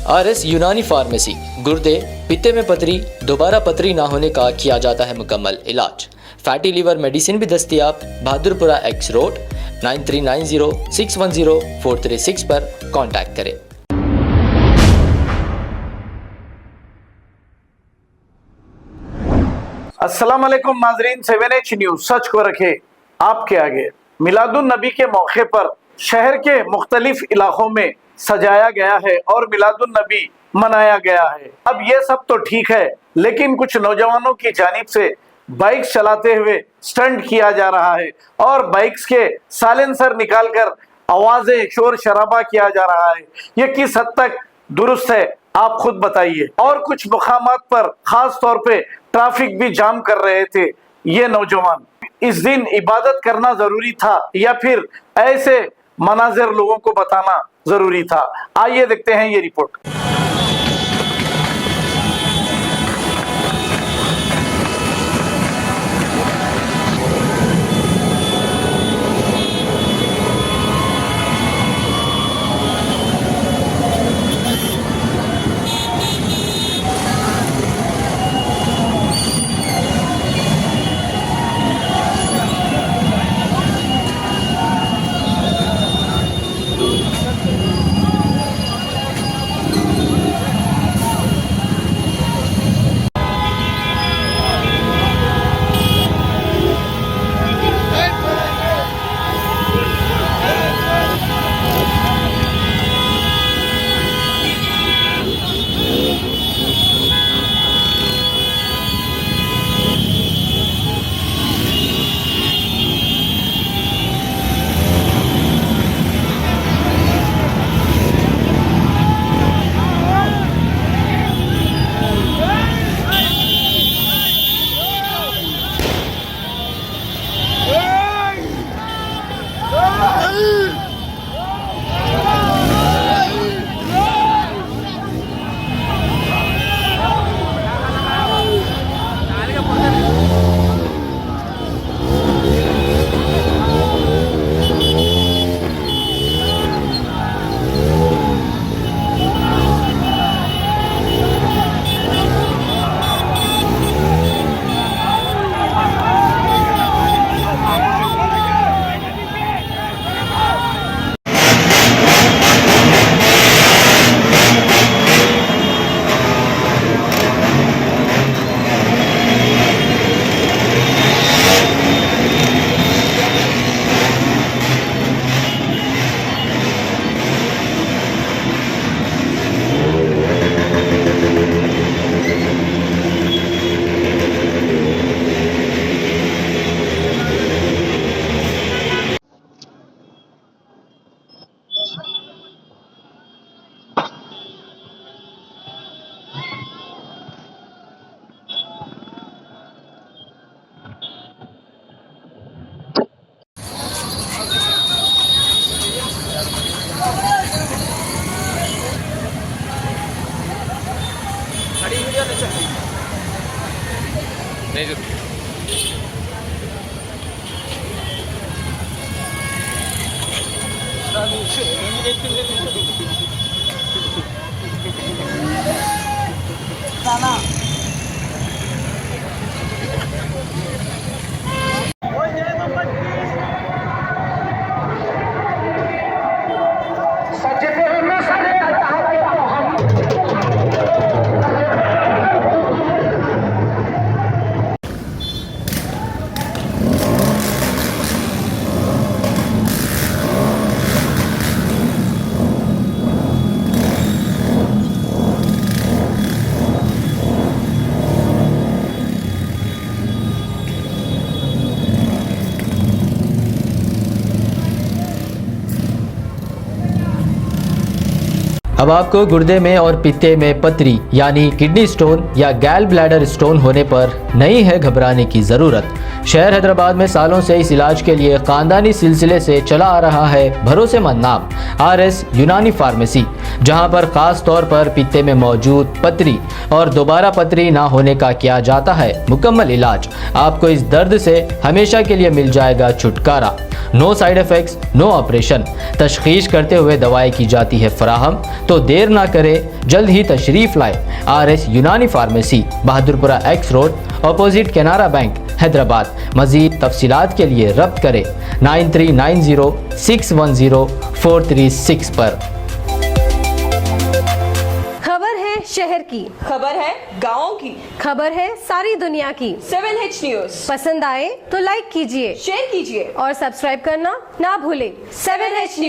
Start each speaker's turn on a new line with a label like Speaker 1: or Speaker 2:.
Speaker 1: RS यूनानी pharmacy, गुर्दे, पित्ते में पथरी, दोबारा पथरी ना होने का किया जाता है मुकम्मल इलाज। फैटी लीवर मेडिसिन भी दस्तियाब। बहादुरपुरा X रोड 9390610436 पर कांटेक्ट करें।
Speaker 2: अस्सलाम वालेकुम नाजरीन, 7H न्यूज सच को रखे आपके आगे। मिलादुन नबी के मौके पर शहर के मुख्तलिफ इलाकों में सजाया गया है और मिलादुन नबी मनाया गया है। अब ये सब तो ठीक है, लेकिन कुछ नौजवानों की जानिब से बाइक चलाते हुए स्टंट किया जा रहा है और बाइक्स के साइलेंसर निकालकर आवाजें शोर शराबा किया जा रहा है। ये किस हद तक दुरुस्त है, आप खुद बताइए। और कुछ मुकामात पर खास तौर पे ट्रैफिक भी जाम कर रहे थे ये नौजवान। इस दिन इबादत करना जरूरी था या फिर ऐसे मनाजिर लोगों को बताना जरूरी था? आइए देखते हैं ये रिपोर्ट।
Speaker 1: अब आपको गुर्दे में और पित्ते में पथरी यानी किडनी स्टोन या गैल ब्लैडर स्टोन होने पर नहीं है घबराने की ज़रूरत। शहर हैदराबाद में सालों से इस इलाज के लिए खानदानी सिलसिले से चला आ रहा है भरोसेमंद नाम RS यूनानी फार्मेसी। जहां पर खास तौर पर पित्ते में मौजूद पथरी और दोबारा पथरी ना होने का किया जाता है मुकम्मल इलाज। आपको इस दर्द से हमेशा के लिए मिल जाएगा छुटकारा। No side effects, no operation. तशखीस करते हुए दवाएं की जाती है फराहम। तो देर ना करें, जल्द ही तशरीफ़ लाए RS यूनानी pharmacy, Bahadurpura X road, opposite Canara bank, Hyderabad. मज़ीद तफसीलात के लिए रब्त करें 9390610436 पर।
Speaker 3: खबर है शहर की,
Speaker 4: खबर है गाँव की,
Speaker 3: खबर है सारी दुनिया की।
Speaker 4: 7H न्यूज
Speaker 3: पसंद आए तो लाइक कीजिए,
Speaker 4: शेयर कीजिए
Speaker 3: और सब्सक्राइब करना ना भूलें।
Speaker 4: 7H news.